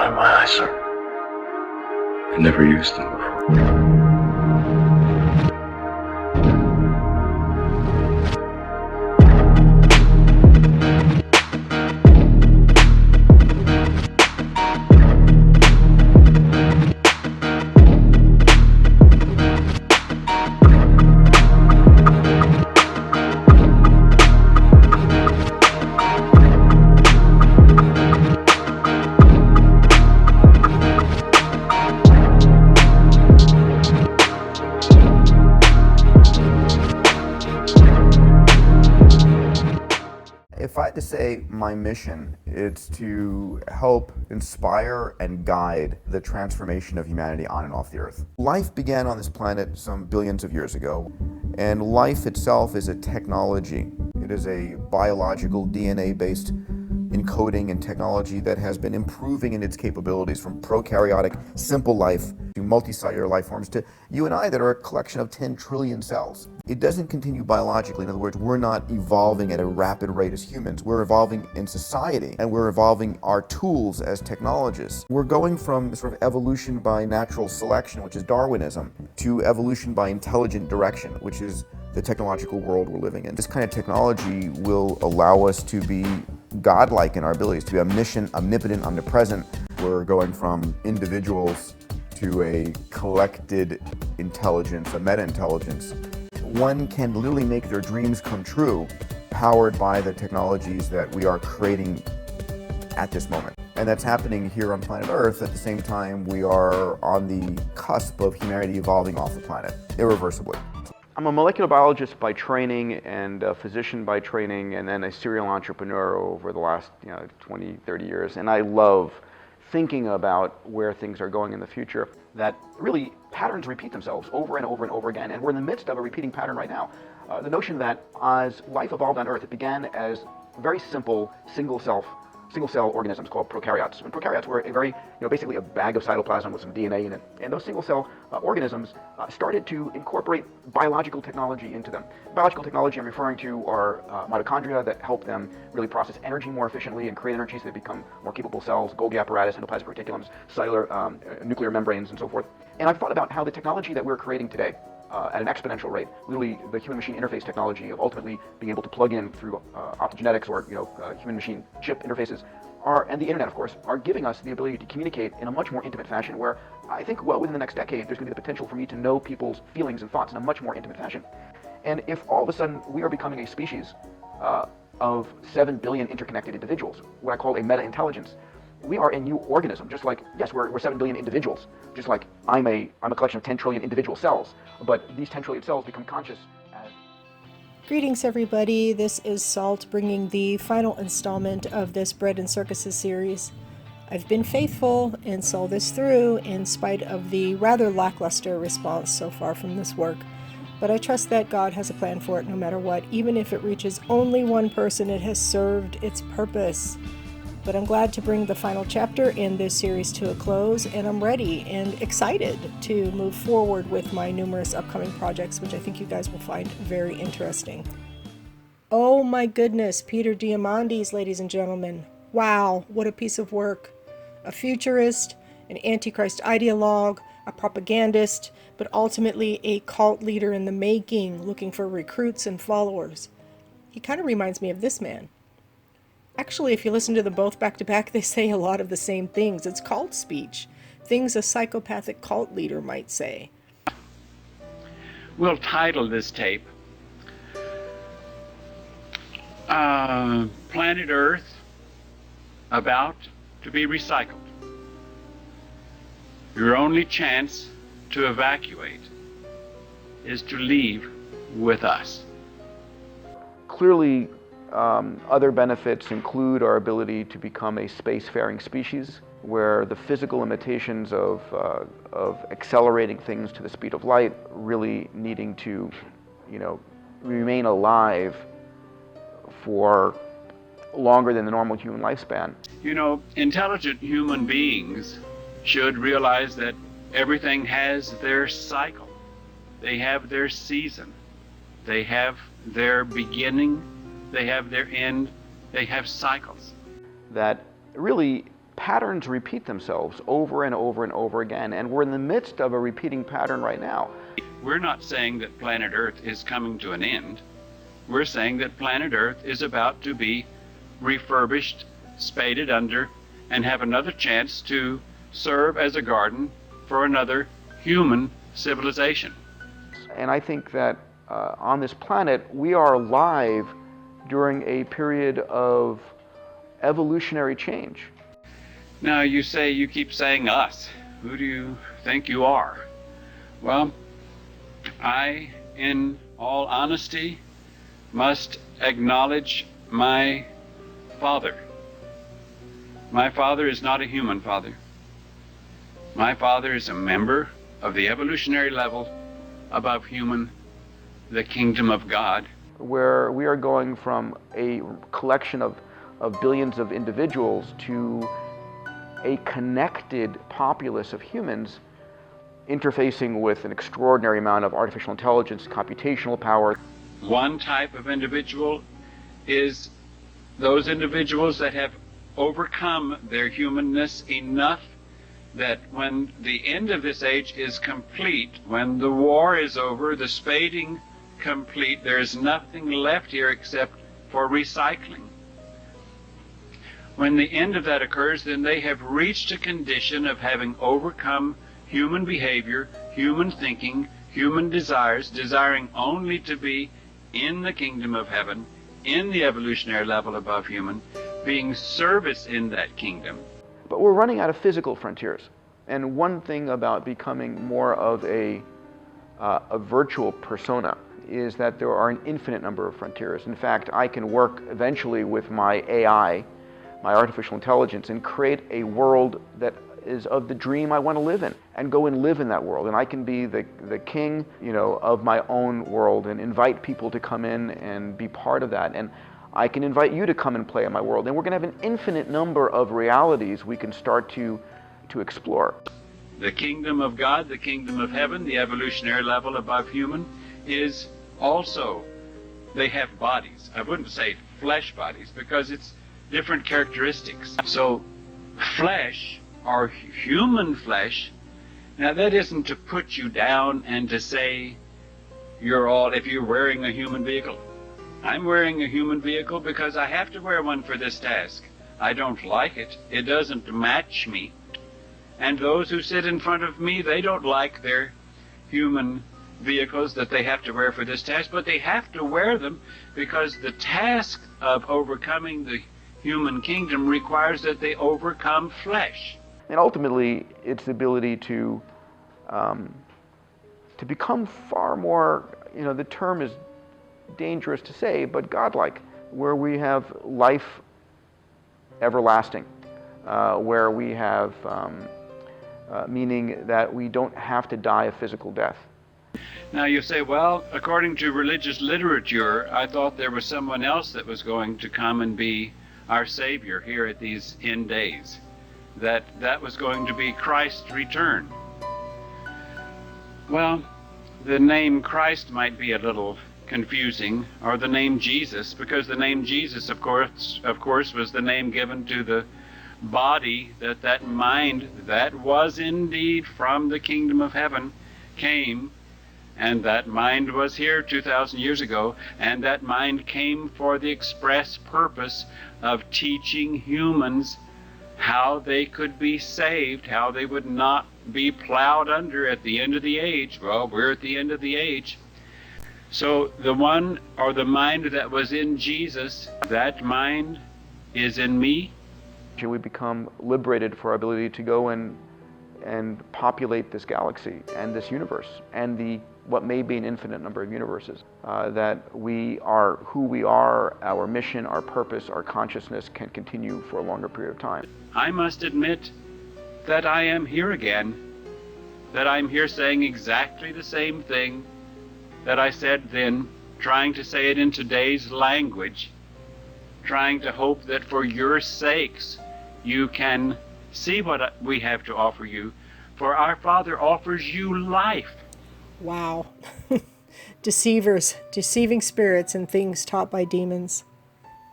Why my eyes, sir? I never used them before. If I had to say my mission, it's to help inspire and guide the transformation of humanity on and off the earth. Life began on this planet some billions of years ago, and life itself is a technology. It is a biological DNA-based encoding and technology that has been improving in its capabilities from prokaryotic, simple life to multicellular life forms to you and I that are a collection of 10 trillion cells. It doesn't continue biologically. In other words, we're not evolving at a rapid rate as humans. We're evolving in society, and we're evolving our tools as technologists. We're going from sort of evolution by natural selection, which is Darwinism, to evolution by intelligent direction, which is the technological world we're living in. This kind of technology will allow us to be godlike in our abilities, to be omniscient, omnipotent, omnipresent. We're going from individuals to a collected intelligence, a meta-intelligence. One can literally make their dreams come true, powered by the technologies that we are creating at this moment. And that's happening here on planet Earth at the same time we are on the cusp of humanity evolving off the planet, irreversibly. I'm a molecular biologist by training and a physician by training, and then a serial entrepreneur over the last 20, 30 years. And I love thinking about where things are going in the future, that really patterns repeat themselves over and over and over again. And we're in the midst of a repeating pattern right now. The notion that as life evolved on Earth, it began as very simple single-cell organisms called prokaryotes. And prokaryotes were a very, basically a bag of cytoplasm with some DNA in it. And those single-cell organisms started to incorporate biological technology into them. Biological technology I'm referring to are mitochondria that help them really process energy more efficiently and create energy so they become more capable cells, Golgi apparatus, endoplasmic reticulums, cellular nuclear membranes, and so forth. And I've thought about how the technology that we're creating today at an exponential rate, literally the human-machine interface technology of ultimately being able to plug in through optogenetics or human-machine chip interfaces, and the internet, of course, are giving us the ability to communicate in a much more intimate fashion, where I think, well, within the next decade, there's going to be the potential for me to know people's feelings and thoughts in a much more intimate fashion. And if all of a sudden we are becoming a species of 7 billion interconnected individuals, what I call a meta-intelligence, we are a new organism, just like, yes, we're 7 billion individuals, just like I'm a collection of 10 trillion individual cells, but these 10 trillion cells become conscious as... Greetings, everybody. This is Salt, bringing the final installment of this Bread and Circuses series. I've been faithful and saw this through in spite of the rather lackluster response so far from this work, but I trust that God has a plan for it no matter what. Even if it reaches only one person, it has served its purpose. But I'm glad to bring the final chapter in this series to a close, and I'm ready and excited to move forward with my numerous upcoming projects, which I think you guys will find very interesting. Oh my goodness, Peter Diamandis, ladies and gentlemen. Wow, what a piece of work. A futurist, an antichrist ideologue, a propagandist, but ultimately a cult leader in the making, looking for recruits and followers. He kind of reminds me of this man. Actually, if you listen to them both back to back, they say a lot of the same things. It's cult speech. Things a psychopathic cult leader might say. We'll title this tape Planet Earth About to be Recycled. Your only chance to evacuate is to leave with us. Clearly, other benefits include our ability to become a spacefaring species, where the physical limitations of accelerating things to the speed of light, really needing to, remain alive for longer than the normal human lifespan. Intelligent human beings should realize that everything has their cycle. They have their season. They have their beginning. They have their end. They have cycles. That really patterns repeat themselves over and over and over again, and we're in the midst of a repeating pattern right now. We're not saying that planet Earth is coming to an end. We're saying that planet Earth is about to be refurbished, spaded under, and have another chance to serve as a garden for another human civilization. And I think that on this planet, we are alive during a period of evolutionary change. Now you keep saying us. Who do you think you are? Well, I, in all honesty, must acknowledge my father. My father is not a human father. My father is a member of the evolutionary level above human, the kingdom of God. Where we are going from a collection of billions of individuals to a connected populace of humans interfacing with an extraordinary amount of artificial intelligence, computational power. One type of individual is those individuals that have overcome their humanness enough that when the end of this age is complete, when the war is over, the spading complete, there's nothing left here except for recycling. When the end of that occurs, then they have reached a condition of having overcome human behavior, human thinking, human desires, desiring only to be in the kingdom of heaven, in the evolutionary level above human, being service in that kingdom. But we're running out of physical frontiers. And one thing about becoming more of a virtual persona is that there are an infinite number of frontiers. In fact, I can work eventually with my AI, my artificial intelligence, and create a world that is of the dream I want to live in, and go and live in that world. And I can be the king, of my own world, and invite people to come in and be part of that. And I can invite you to come and play in my world. And we're going to have an infinite number of realities we can start to explore. The kingdom of God, the kingdom of heaven, the evolutionary level above human, is also, they have bodies. I wouldn't say flesh bodies, because it's different characteristics. So flesh, or human flesh, now that isn't to put you down and to say if you're wearing a human vehicle. I'm wearing a human vehicle because I have to wear one for this task. I don't like it. It doesn't match me. And those who sit in front of me, they don't like their human vehicles that they have to wear for this task, but they have to wear them because the task of overcoming the human kingdom requires that they overcome flesh. And ultimately, it's the ability to become far more, the term is dangerous to say, but godlike, where we have life everlasting, where we have meaning that we don't have to die a physical death. Now you say, well, according to religious literature, I thought there was someone else that was going to come and be our Savior here at these end days, that was going to be Christ's return. Well, the name Christ might be a little confusing, or the name Jesus, because the name Jesus, of course, was the name given to the body that mind that was indeed from the kingdom of heaven came, and that mind was here 2,000 years ago, and that mind came for the express purpose of teaching humans how they could be saved, how they would not be plowed under at the end of the age. Well, we're at the end of the age. So the one, or the mind that was in Jesus, that mind is in me. We become liberated for our ability to go and populate this galaxy and this universe and what may be an infinite number of universes. That we are who we are, our mission, our purpose, our consciousness can continue for a longer period of time. I must admit that I am here again, that I'm here saying exactly the same thing that I said then, trying to say it in today's language, trying to hope that for your sakes you can see what we have to offer you, for our Father offers you life. Wow. Deceivers, deceiving spirits and things taught by demons.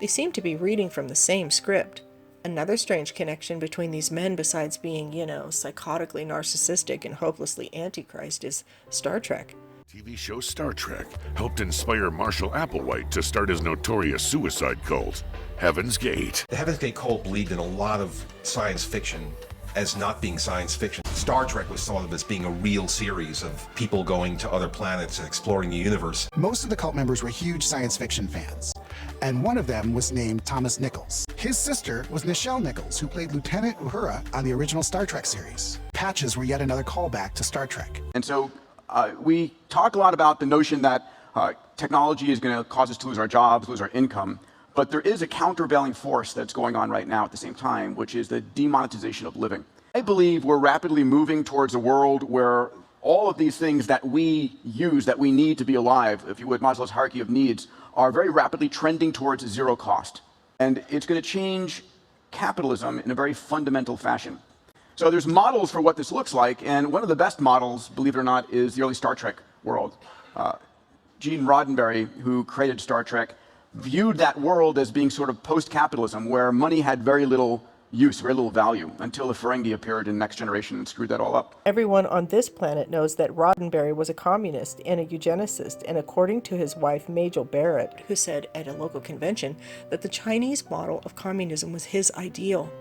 They seem to be reading from the same script. Another strange connection between these men, besides being, psychotically narcissistic and hopelessly antichrist, is Star Trek. TV show Star Trek helped inspire Marshall Applewhite to start his notorious suicide cult, Heaven's Gate. The Heaven's Gate cult believed in a lot of science fiction as not being science fiction. Star Trek was thought of as being a real series of people going to other planets and exploring the universe. Most of the cult members were huge science fiction fans, and one of them was named Thomas Nichols. His sister was Nichelle Nichols, who played Lieutenant Uhura on the original Star Trek series. Patches were yet another callback to Star Trek. And so we talk a lot about the notion that technology is going to cause us to lose our jobs, lose our income, but there is a countervailing force that's going on right now at the same time, which is the demonetization of living. I believe we're rapidly moving towards a world where all of these things that we use, that we need to be alive, if you would, Maslow's hierarchy of needs, are very rapidly trending towards zero cost. And it's going to change capitalism in a very fundamental fashion. So there's models for what this looks like, and one of the best models, believe it or not, is the early Star Trek world. Gene Roddenberry, who created Star Trek, viewed that world as being sort of post-capitalism, where money had very little use, very little value, until the Ferengi appeared in Next Generation and screwed that all up. Everyone on this planet knows that Roddenberry was a communist and a eugenicist, and according to his wife, Majel Barrett, who said at a local convention that the Chinese model of communism was his ideal.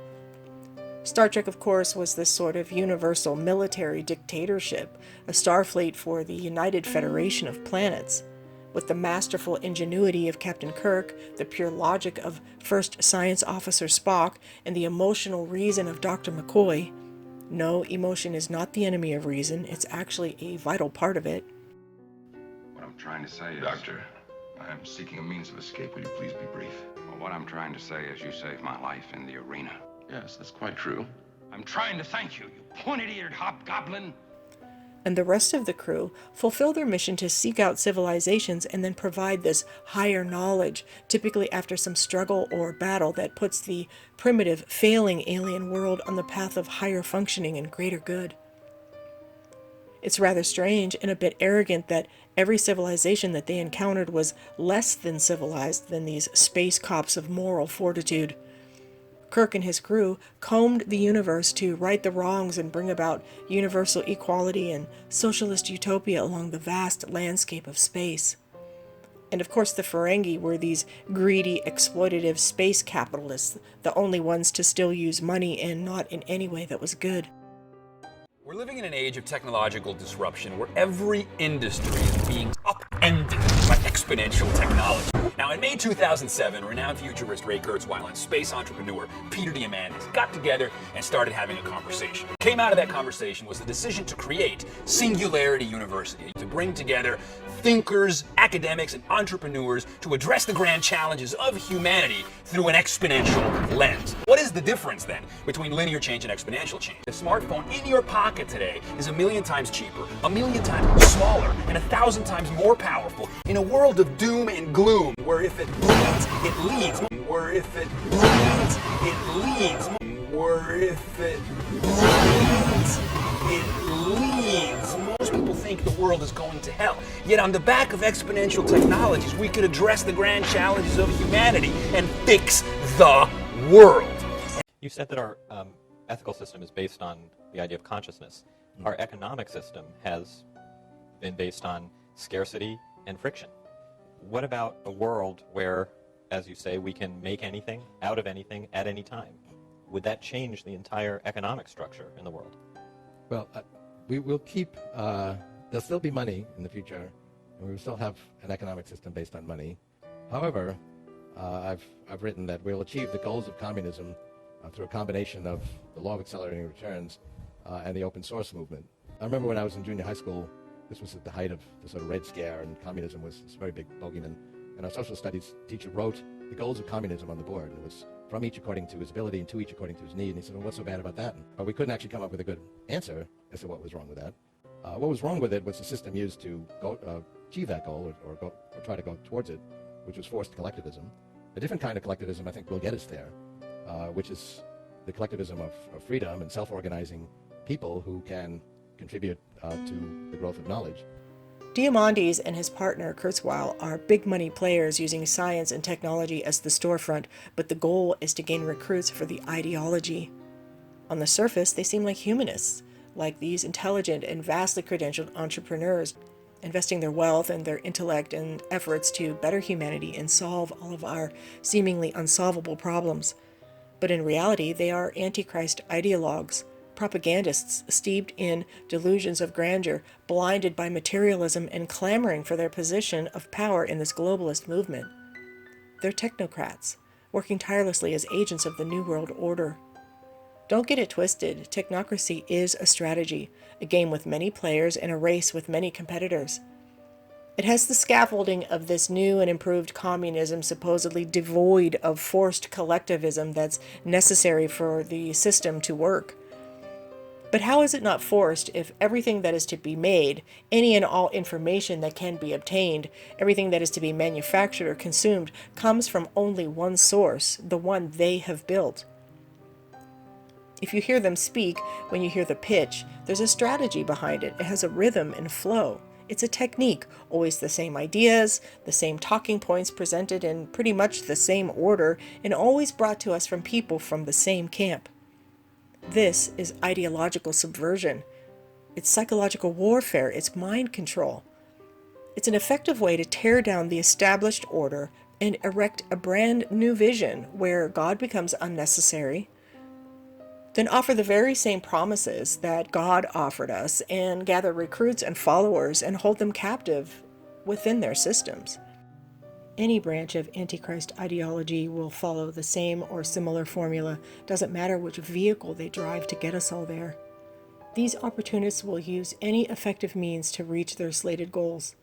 Star Trek, of course, was this sort of universal military dictatorship, a Starfleet for the United Federation of Planets. With the masterful ingenuity of Captain Kirk, the pure logic of First Science Officer Spock, and the emotional reason of Dr. McCoy. No, emotion is not the enemy of reason. It's actually a vital part of it. What I'm trying to say is... Doctor, I am seeking a means of escape. Will you please be brief? Well, what I'm trying to say is you saved my life in the arena. Yes, that's quite true. I'm trying to thank you, you pointed-eared hobgoblin. And the rest of the crew fulfill their mission to seek out civilizations and then provide this higher knowledge, typically after some struggle or battle that puts the primitive, failing alien world on the path of higher functioning and greater good. It's rather strange and a bit arrogant that every civilization that they encountered was less than civilized than these space cops of moral fortitude. Kirk and his crew combed the universe to right the wrongs and bring about universal equality and socialist utopia along the vast landscape of space. And of course the Ferengi were these greedy, exploitative space capitalists, the only ones to still use money and not in any way that was good. We're living in an age of technological disruption where every industry is being upended by exponential technology. Now, in May 2007, renowned futurist Ray Kurzweil and space entrepreneur Peter Diamandis got together and started having a conversation. What came out of that conversation was the decision to create Singularity University, to bring together thinkers, academics, and entrepreneurs to address the grand challenges of humanity through an exponential lens. What is the difference, then, between linear change and exponential change? A smartphone in your pocket today is 1,000,000 times cheaper, 1,000,000 times smaller, and 1,000 times more powerful in a world of doom and gloom, where if it bleeds, it leads, where if it bleeds, it leads, where if it bleeds, it leads. Most people think the world is going to hell. Yet on the back of exponential technologies, we could address the grand challenges of humanity and fix the world. You said that our ethical system is based on the idea of consciousness. Our economic system has been based on scarcity and friction. What about a world where, as you say, we can make anything out of anything at any time? Would that change the entire economic structure in the world? Well, we will keep, there'll still be money in the future, and we will still have an economic system based on money. However, I've written that we'll achieve the goals of communism through a combination of the law of accelerating returns and the open source movement. I remember when I was in junior high school, this was at the height of the sort of Red Scare, and communism was this very big bogeyman. And our social studies teacher wrote the goals of communism on the board. It was from each according to his ability and to each according to his need. And he said, well, what's so bad about that? But we couldn't actually come up with a good answer as to what was wrong with that. What was wrong with it was the system used to achieve that goal or try to go towards it, which was forced collectivism. A different kind of collectivism I think will get us there, which is the collectivism of freedom and self-organizing people who can contribute to the growth of knowledge. Diamandis and his partner Kurzweil are big money players using science and technology as the storefront, but the goal is to gain recruits for the ideology. On the surface, they seem like humanists, like these intelligent and vastly credentialed entrepreneurs, investing their wealth and their intellect and efforts to better humanity and solve all of our seemingly unsolvable problems. But in reality, they are Antichrist ideologues, propagandists steeped in delusions of grandeur, blinded by materialism and clamoring for their position of power in this globalist movement. They're technocrats, working tirelessly as agents of the New World Order. Don't get it twisted, Technocracy is a strategy, a game with many players and a race with many competitors. It has the scaffolding of this new and improved communism, supposedly devoid of forced collectivism that's necessary for the system to work. But how is it not forced if everything that is to be made, any and all information that can be obtained, everything that is to be manufactured or consumed, comes from only one source, the one they have built? If you hear them speak, when you hear the pitch, there's a strategy behind it. It has a rhythm and flow. It's a technique, always the same ideas, the same talking points presented in pretty much the same order, and always brought to us from people from the same camp. This is ideological subversion. It's psychological warfare. It's mind control. It's an effective way to tear down the established order and erect a brand new vision where God becomes unnecessary, then offer the very same promises that God offered us and gather recruits and followers and hold them captive within their systems. Any branch of Antichrist ideology will follow the same or similar formula. Doesn't matter which vehicle they drive to get us all there. These opportunists will use any effective means to reach their slated goals.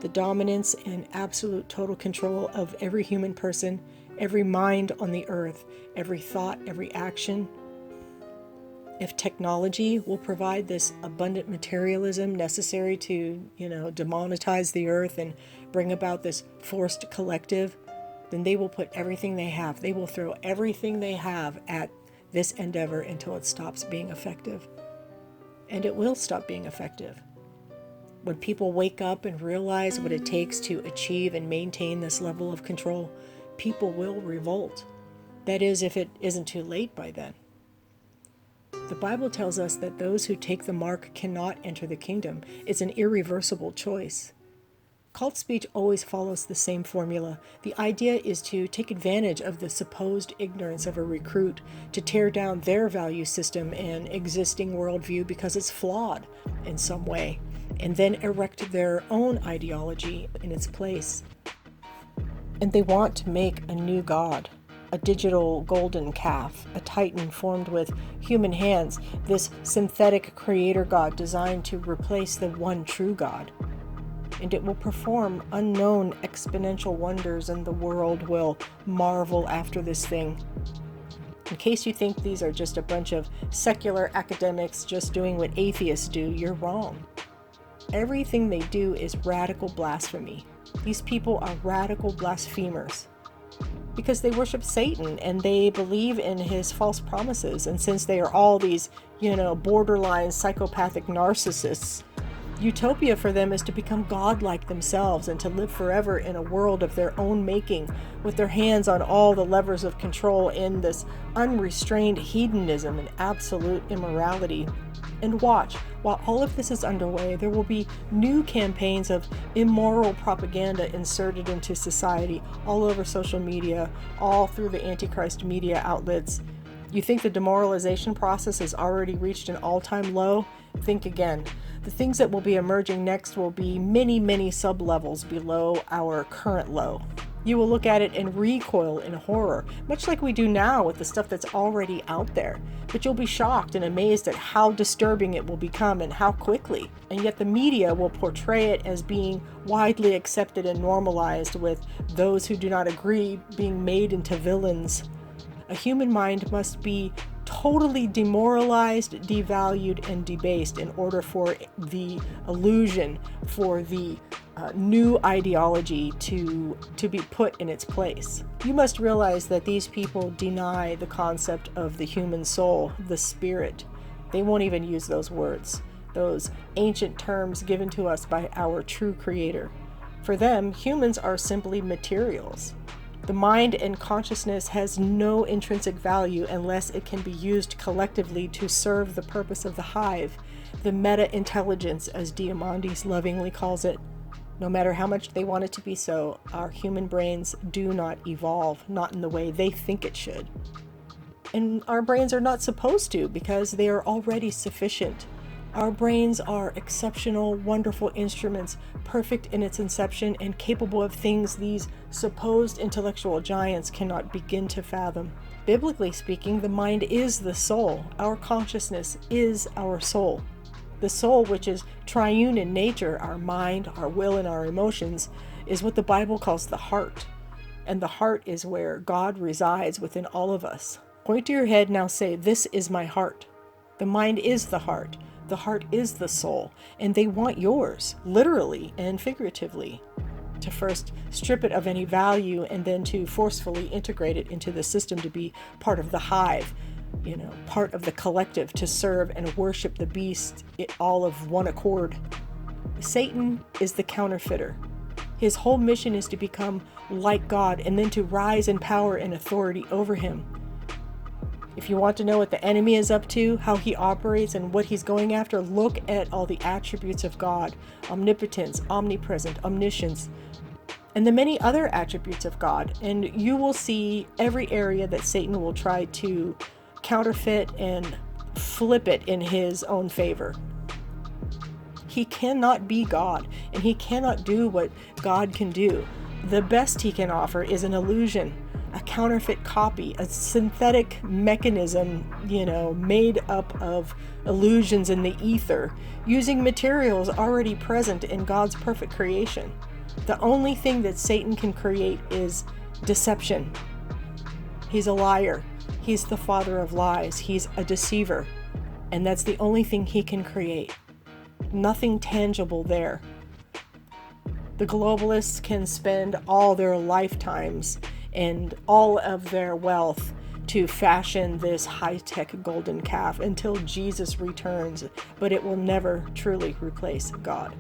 The dominance and absolute total control of every human person, every mind on the earth, every thought, every action. If technology will provide this abundant materialism necessary to, demonetize the earth and bring about this forced collective, then they will put everything they have. They will throw everything they have at this endeavor until it stops being effective. And it will stop being effective. When people wake up and realize what it takes to achieve and maintain this level of control, people will revolt. That is, if it isn't too late by then. The Bible tells us that those who take the mark cannot enter the kingdom. It's an irreversible choice. Cult speech always follows the same formula. The idea is to take advantage of the supposed ignorance of a recruit, to tear down their value system and existing worldview because it's flawed in some way, and then erect their own ideology in its place. And they want to make a new god. A digital golden calf, a titan formed with human hands, this synthetic creator god designed to replace the one true God. And it will perform unknown exponential wonders, and the world will marvel after this thing. In case you think these are just a bunch of secular academics just doing what atheists do, you're wrong. Everything they do is radical blasphemy. These people are radical blasphemers. Because they worship Satan and they believe in his false promises. And since they are all these, borderline psychopathic narcissists, utopia for them is to become godlike themselves and to live forever in a world of their own making, with their hands on all the levers of control in this unrestrained hedonism and absolute immorality. And watch, while all of this is underway, there will be new campaigns of immoral propaganda inserted into society, all over social media, all through the Antichrist media outlets. You think the demoralization process has already reached an all-time low? Think again. The things that will be emerging next will be many, many sub-levels below our current low. You will look at it and recoil in horror, much like we do now with the stuff that's already out there. But you'll be shocked and amazed at how disturbing it will become and how quickly. And yet the media will portray it as being widely accepted and normalized, with those who do not agree being made into villains. A human mind must be totally demoralized, devalued, and debased in order for the illusion, for the new ideology to be put in its place. You must realize that these people deny the concept of the human soul, the spirit. They won't even use those words. those ancient terms given to us by our true creator. For them, humans are simply materials. The mind and consciousness has no intrinsic value unless it can be used collectively to serve the purpose of the hive, the meta-intelligence, as Diamandis lovingly calls it. No matter how much they want it to be so, our human brains do not evolve, not in the way they think it should. And our brains are not supposed to, because they are already sufficient. Our brains are exceptional, wonderful instruments, perfect in its inception and capable of things these supposed intellectual giants cannot begin to fathom. Biblically speaking, the mind is the soul. Our consciousness is our soul. The soul, which is triune in nature, our mind, our will, and our emotions, is what the Bible calls the heart. And the heart is where God resides within all of us. Point to your head, now say, "This is my heart." The mind is the heart. The heart is the soul, and they want yours, literally and figuratively, to first strip it of any value and then to forcefully integrate it into the system to be part of the hive, part of the collective, to serve and worship the beast, all of one accord. Satan is the counterfeiter. His whole mission is to become like God and then to rise in power and authority over him. If you want to know what the enemy is up to, how he operates, and what he's going after, look at all the attributes of God: omnipotence, omnipresent, omniscience, and the many other attributes of God. And you will see every area that Satan will try to counterfeit and flip it in his own favor. He cannot be God, and he cannot do what God can do. The best he can offer is an illusion, a counterfeit copy, a synthetic mechanism, made up of illusions in the ether, using materials already present in God's perfect creation. The only thing that Satan can create is deception. He's a liar. He's the father of lies. He's a deceiver. And that's the only thing he can create. Nothing tangible there. The globalists can spend all their lifetimes and all of their wealth to fashion this high-tech golden calf until Jesus returns, but it will never truly replace God.